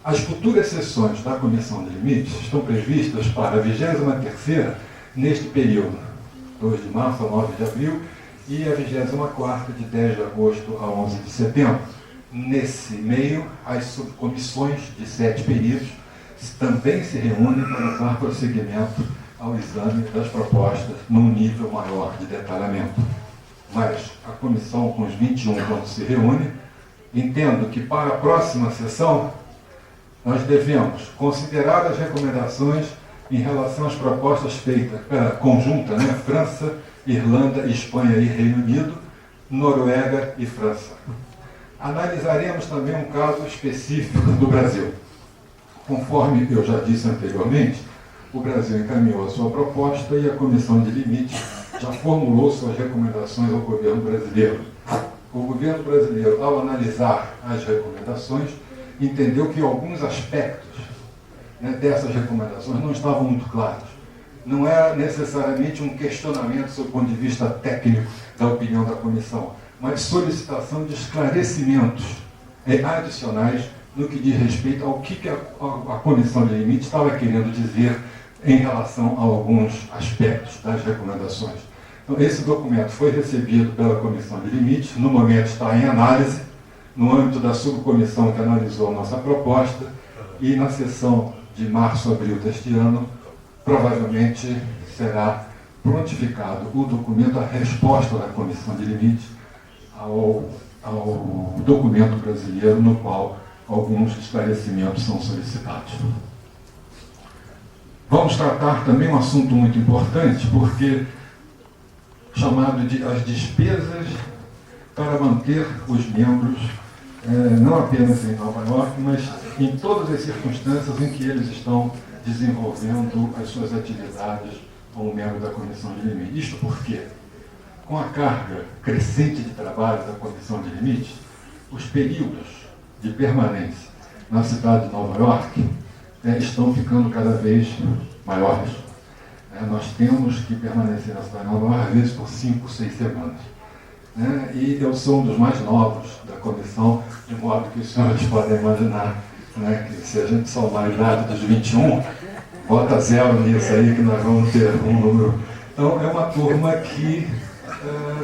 As futuras sessões da Comissão de Limites estão previstas para a 23ª, neste período, 2 de março a 9 de abril, e a 24ª, de 10 de agosto a 11 de setembro. Nesse meio, as subcomissões de 7 peritos também se reúnem para dar prosseguimento ao exame das propostas num nível maior de detalhamento. Mas a comissão com os 21, quando se reúne, entendo que para a próxima sessão nós devemos considerar as recomendações em relação às propostas feitas conjunta, França, Irlanda, Espanha e Reino Unido, Noruega e França. Analisaremos também um caso específico do Brasil. Conforme eu já disse anteriormente, o Brasil encaminhou a sua proposta e a Comissão de Limites já formulou suas recomendações ao governo brasileiro. O governo brasileiro, ao analisar as recomendações, entendeu que alguns aspectos dessas recomendações não estavam muito claros. Não era necessariamente um questionamento sob o ponto de vista técnico da opinião da comissão, mas solicitação de esclarecimentos adicionais no que diz respeito ao que a Comissão de Limites estava querendo dizer em relação a alguns aspectos das recomendações. Então, esse documento foi recebido pela Comissão de Limites, no momento está em análise, no âmbito da subcomissão que analisou a nossa proposta, e na sessão de março a abril deste ano, provavelmente será prontificado o documento, a resposta da Comissão de Limites ao documento brasileiro, no qual alguns esclarecimentos são solicitados. Vamos tratar também um assunto muito importante, porque chamado de as despesas para manter os membros, não apenas em Nova York, mas em todas as circunstâncias em que eles estão desenvolvendo as suas atividades como membro da Comissão de Limites. Isto porque, com a carga crescente de trabalho da Comissão de Limites, os períodos de permanência na cidade de Nova York estão ficando cada vez maiores. Nós temos que permanecer na cidade de Nova York, às vezes, por 5, 6 semanas. E eu sou um dos mais novos da comissão, de modo que os senhores podem imaginar que se a gente somar a idade dos 21, bota 0 nisso aí, que nós vamos ter um número. Então, é uma turma que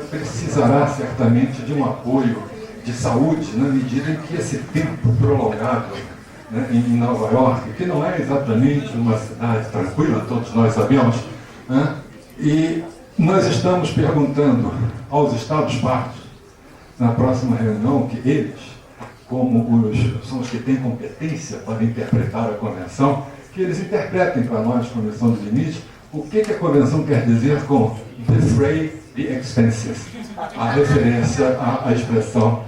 precisará certamente de um apoio de saúde, na medida em que esse tempo prolongado em Nova York, que não é exatamente uma cidade tranquila, todos nós sabemos, e nós estamos perguntando aos Estados-partes, na próxima reunião, que eles, como são os que têm competência para interpretar a Convenção, que eles interpretem para nós, Comissão de Limites, o que a Convenção quer dizer com defray the expenses, a referência à expressão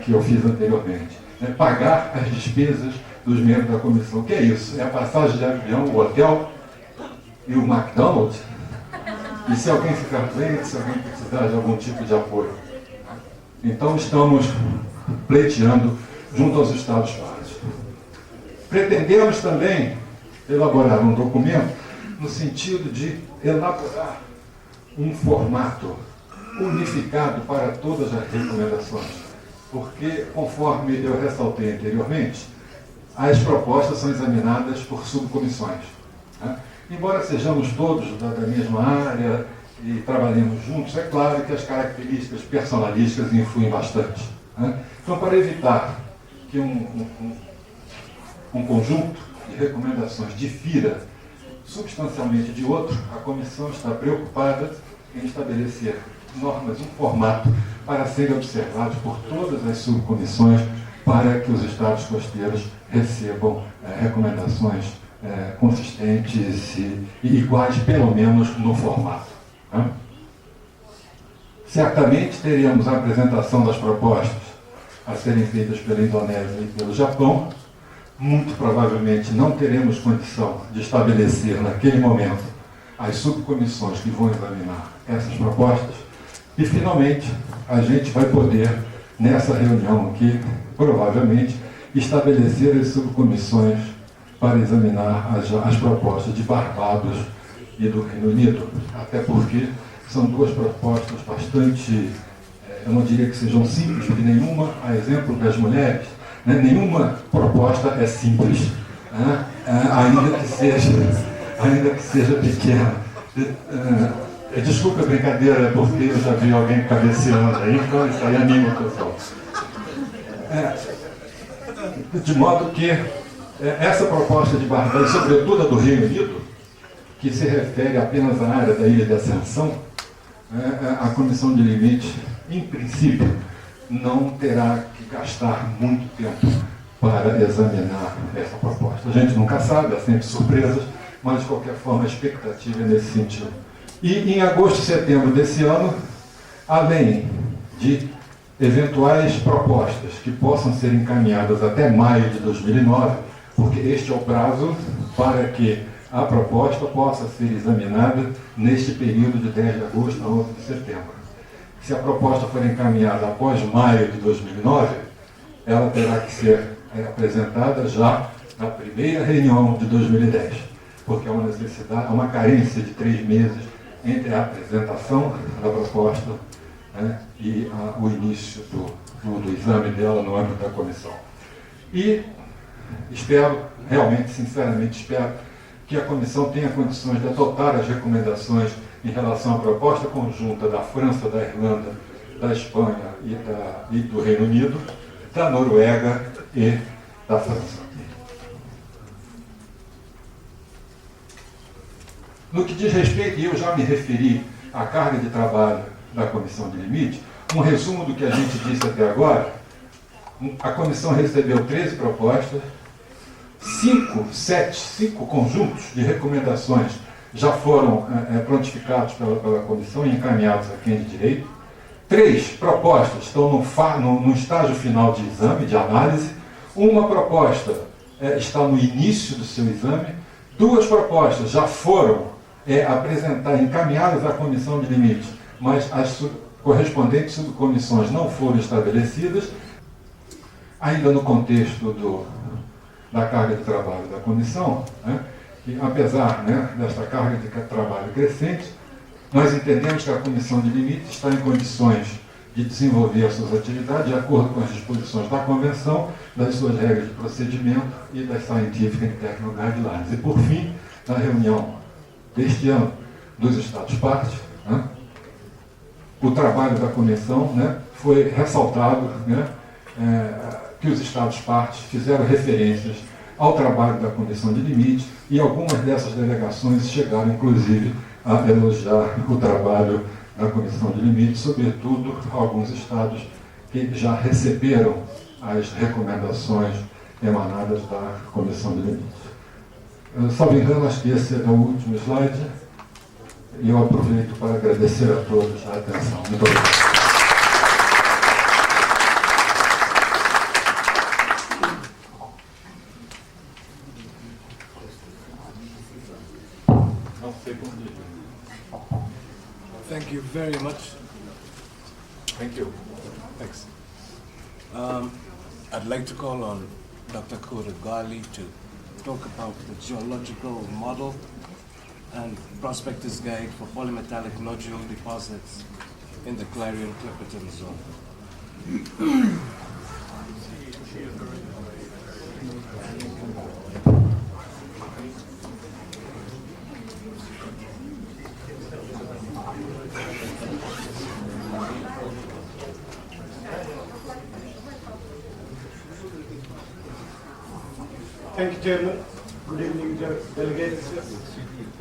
que eu fiz anteriormente. pagar as despesas dos membros da comissão. O que é isso? É a passagem de avião, o hotel e o McDonald's? E se alguém ficar doente, se alguém precisar de algum tipo de apoio? Então estamos pleiteando junto aos Estados-partes. Pretendemos também elaborar um documento no sentido de elaborar um formato unificado para todas as recomendações, porque, conforme eu ressaltei anteriormente, as propostas são examinadas por subcomissões, né? Embora sejamos todos da mesma área e trabalhemos juntos, é claro que as características personalísticas influem bastante, né? Então, para evitar que um conjunto de recomendações difira substancialmente de outro, a comissão está preocupada em estabelecer normas, um formato para serem observados por todas as subcomissões para que os estados costeiros recebam recomendações consistentes e iguais, pelo menos no formato, né? Certamente teremos a apresentação das propostas a serem feitas pela Indonésia e pelo Japão. Muito provavelmente não teremos condição de estabelecer naquele momento as subcomissões que vão examinar essas propostas e, finalmente, a gente vai poder, nessa reunião aqui, provavelmente, estabelecer as subcomissões para examinar as propostas de Barbados e do Reino Unido, até porque são duas propostas bastante, eu não diria que sejam simples, porque nenhuma, a exemplo das mulheres, né, nenhuma proposta é simples, né, ainda que seja pequena. Desculpa a brincadeira, porque eu já vi alguém cabeceando aí, então isso aí anima o pessoal. De modo que essa proposta de Barbados, sobretudo a do Reino Unido, que se refere apenas à área da Ilha de Ascensão, a Comissão de Limite, em princípio, não terá que gastar muito tempo para examinar essa proposta. A gente nunca sabe, há sempre surpresas, mas de qualquer forma a expectativa é nesse sentido. E em agosto e setembro desse ano, além de eventuais propostas que possam ser encaminhadas até maio de 2009, porque este é o prazo para que a proposta possa ser examinada neste período de 10 de agosto a 11 de setembro. Se a proposta for encaminhada após maio de 2009, ela terá que ser apresentada já na primeira reunião de 2010, porque há uma necessidade, há uma carência de 3 meses entre a apresentação da proposta, né, e o início do exame dela no âmbito da comissão. E espero, realmente, sinceramente espero, que a comissão tenha condições de adotar as recomendações em relação à proposta conjunta da França, da Irlanda, da Espanha e do Reino Unido, da Noruega e da França. No que diz respeito, e eu já me referi à carga de trabalho da Comissão de Limite, um resumo do que a gente disse até agora: a comissão recebeu 13 propostas, 5 conjuntos de recomendações já foram prontificados pela comissão e encaminhados a quem de direito. 3 propostas estão no estágio final de exame, de análise. Uma proposta está no início do seu exame. 2 propostas já foram encaminhadas à comissão de limite, mas as correspondentes subcomissões não foram estabelecidas. Ainda no contexto da carga de trabalho da comissão, né, e apesar, né, desta carga de trabalho crescente, nós entendemos que a comissão de limites está em condições de desenvolver as suas atividades de acordo com as disposições da Convenção, das suas regras de procedimento e das Scientific and Technical Guidelines. E, por fim, na reunião deste ano dos Estados-partes, né, o trabalho da comissão, né, foi ressaltado, né, que os Estados-partes fizeram referências ao trabalho da Comissão de Limite e algumas dessas delegações chegaram, inclusive, a elogiar o trabalho da Comissão de Limite, sobretudo alguns estados que já receberam as recomendações emanadas da Comissão de Limite. Salvo engano, acho que esse é o último slide, e eu aproveito para agradecer a todos a atenção. Muito obrigado. Thank you very much. Thank you. Thanks. I'd like to call on Dr. Kodagali to talk about the geological model and prospector's guide for polymetallic nodule deposits in the Clarion-Clipperton zone. Thank you, Chairman. Good evening, delegates.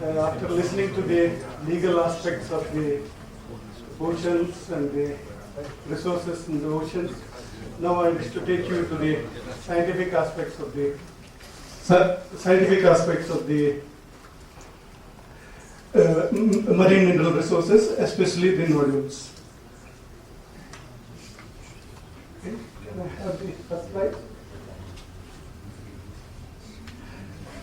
After listening to the legal aspects of the oceans and the resources in the oceans, now I wish to take you to the scientific aspects of the marine mineral resources, especially the nodules. Okay. Can I have the first slide?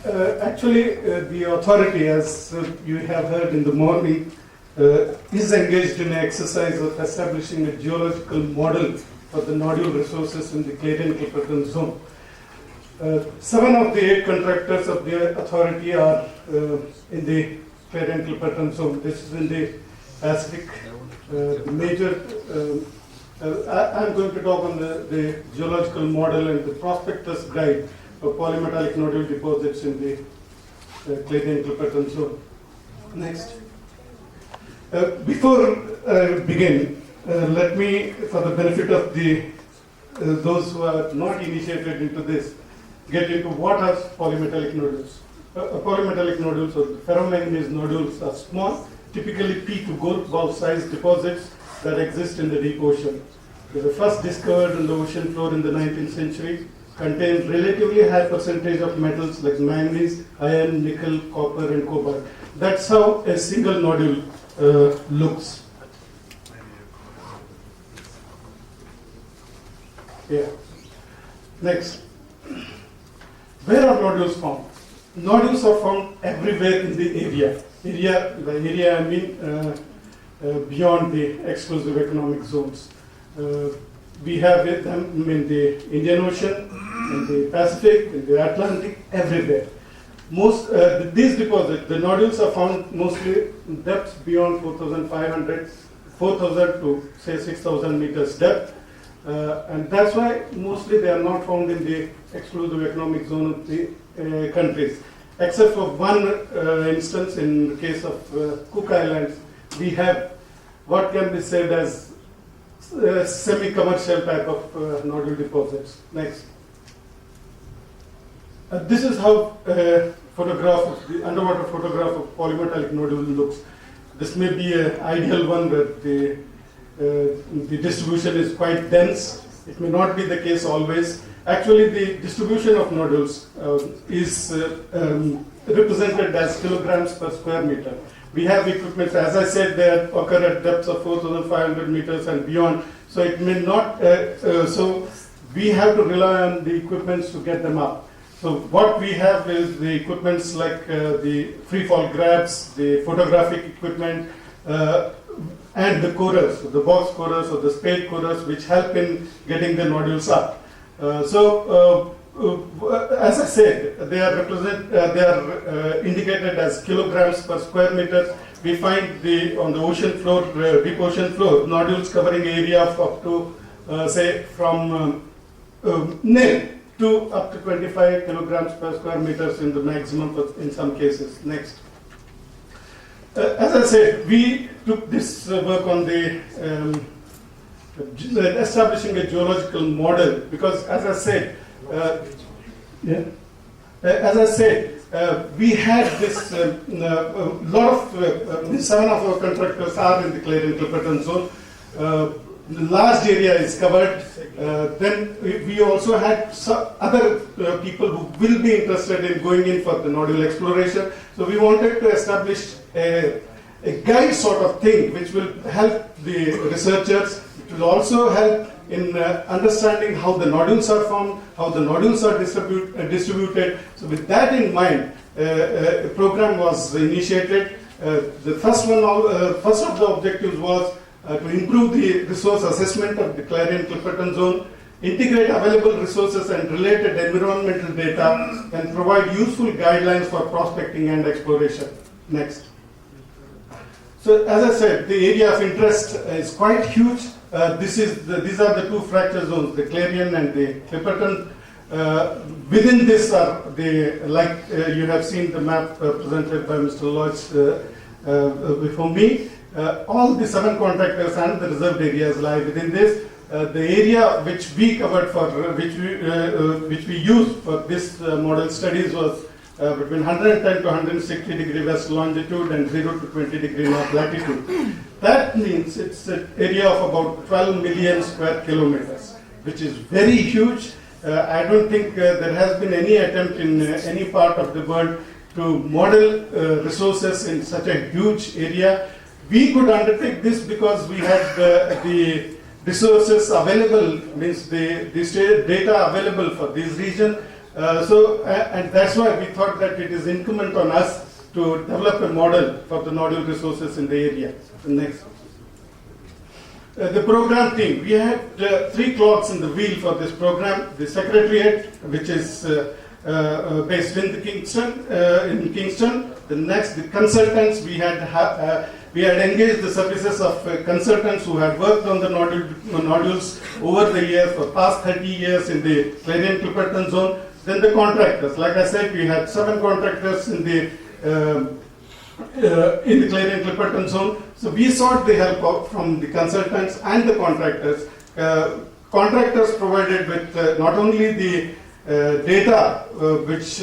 The authority, as you have heard in the morning, is engaged in an exercise of establishing a geological model for the nodule resources in the Clarion-Clipperton zone. 7 of the 8 contractors of the authority are in the Clarion-Clipperton zone. This is in the Pacific. I'm going to talk on the geological model and the prospector's guide for polymetallic nodule deposits in the Clarion-Clipperton zone. Next. Before I begin, let me, for the benefit of those who are not initiated into this, get into what are polymetallic nodules. Polymetallic nodules or ferromanganese nodules are small, typically pea to golf ball sized deposits that exist in the deep ocean. They were first discovered on the ocean floor in the 19th century, contain relatively high percentage of metals like manganese, iron, nickel, copper, and cobalt. That's how a single nodule looks. Yeah. Next. Where are nodules found? Nodules are found everywhere in the area. By area I mean beyond the exclusive economic zones. We have them in the Indian Ocean, in the Pacific, in the Atlantic, everywhere. These deposits, the nodules are found mostly in depths beyond 4,500, 4,000 to say 6,000 meters depth. And that's why mostly they are not found in the exclusive economic zone of the countries. Except for one instance in the case of Cook Islands, we have what can be said as semi-commercial type of nodule deposits. Next. This is how the underwater photograph of polymetallic nodule looks. This may be an ideal one where the distribution is quite dense. It may not be the case always. Actually, the distribution of nodules is represented as kilograms per square meter. We have equipment, as I said, they occur at depths of 4,500 meters and beyond. So it may not. So we have to rely on the equipments to get them up. So what we have is the equipments like the free fall grabs, the photographic equipment, and the corers, the box corers or the spade corers, which help in getting the nodules up. As I said, they are indicated as kilograms per square meter. We find on the ocean floor, deep ocean floor, nodules covering area of up to say from nil to up to 25 kilograms per square meters in the maximum in some cases. Next. As I said, we took this work on the establishing a geological model because, as I said, we had this lot of 7 of our contractors are in the Clarion-Clipperton zone. The large area is covered. Then we also had other people who will be interested in going in for the nodule exploration. So we wanted to establish a guide sort of thing which will help the researchers. It will also help in understanding how the nodules are formed, how the nodules are distributed. So with that in mind, program was initiated. The first of the objectives was to improve the resource assessment of the Clarion-Clipperton Zone, integrate available resources and related environmental data, and provide useful guidelines for prospecting and exploration. Next. So, as I said, the area of interest is quite huge. These are the two fracture zones, the Clarion and the Clipperton. Within this are the, you have seen the map presented by Mr. Lloyd before me. All the 7 contractors and the reserved areas lie within this. The area which we covered for which we used for this model studies was between 110 to 160 degree west longitude and 0 to 20 degree north latitude. That means it's an area of about 12 million square kilometers, which is very huge. I don't think there has been any attempt in any part of the world to model resources in such a huge area. We could undertake this because we had the resources available, means the data available for this region. And that's why we thought that it is incumbent on us to develop a model for the nodule resources in the area. Next. The program team. We had 3 clogs in the wheel for this program. The secretariat, which is based in Kingston. The next, the consultants. We had engaged the services of consultants who had worked on the nodules over the years, for past 30 years in the Clarion-Clipperton Zone. Then the contractors. Like I said, we had 7 contractors in the Clarion-Clipperton Zone. So we sought the help from the consultants and the contractors. Contractors provided with not only the data which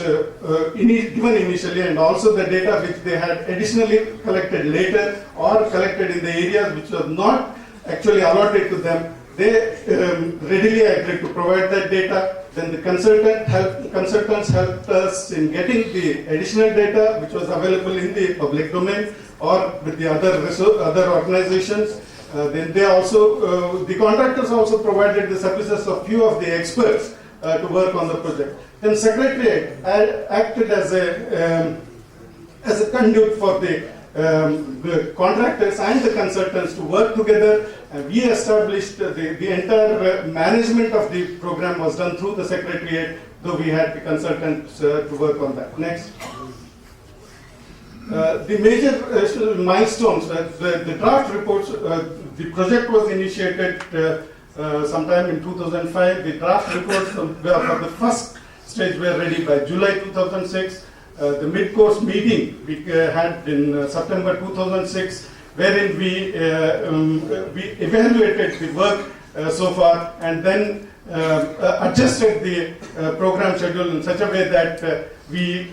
given initially, and also the data which they had additionally collected later or collected in the areas which was not actually allotted to them. They readily agreed to provide that data. Then the consultants helped us in getting the additional data which was available in the public domain or with the other organizations. Then they also, the contractors also provided the services of few of the experts to work on the project. Then Secretariat acted as a conduit for the contractors and the consultants to work together. And we established the entire management of the program was done through the Secretariat, though we had the consultants to work on that. Next. The major milestones, the draft reports, the project was initiated sometime in 2005. The draft reports for the first stage were ready by July 2006. The mid-course meeting we had in September 2006, wherein we evaluated the work so far and then adjusted the program schedule in such a way that we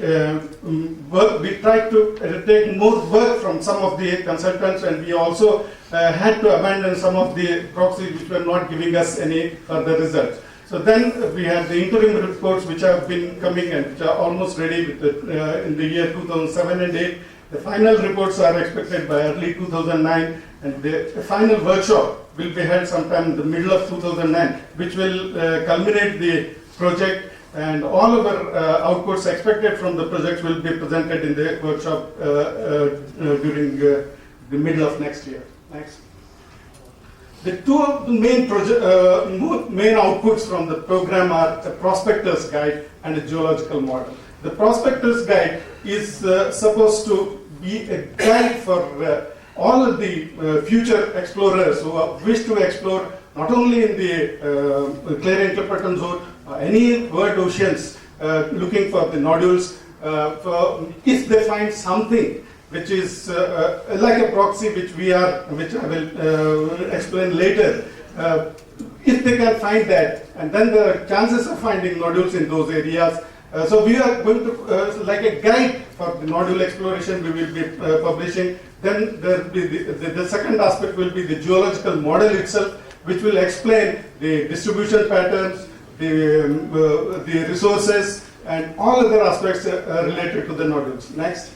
tried to take more work from some of the consultants, and we also had to abandon some of the proxies which were not giving us any further results. So then we have the interim reports which have been coming and which are almost ready with in the year 2007 and 8. The final reports are expected by early 2009, and the final workshop will be held sometime in the middle of 2009, which will culminate the project, and all of our outputs expected from the projects will be presented in the workshop during the middle of next year. Next. The two main outputs from the program are a prospector's guide and a geological model. The prospector's guide is supposed to be a guide for all of the future explorers who wish to explore not only in the Clarion-Clipperton Zone, any world oceans, looking for the nodules. If they find something which is like a proxy, which I will explain later. If they can find that, and then the chances of finding nodules in those areas. So we are going to, like a guide for the nodule exploration, we will be publishing. Then there will be the second aspect will be the geological model itself, which will explain the distribution patterns, the resources, and all other aspects related to the nodules. Next.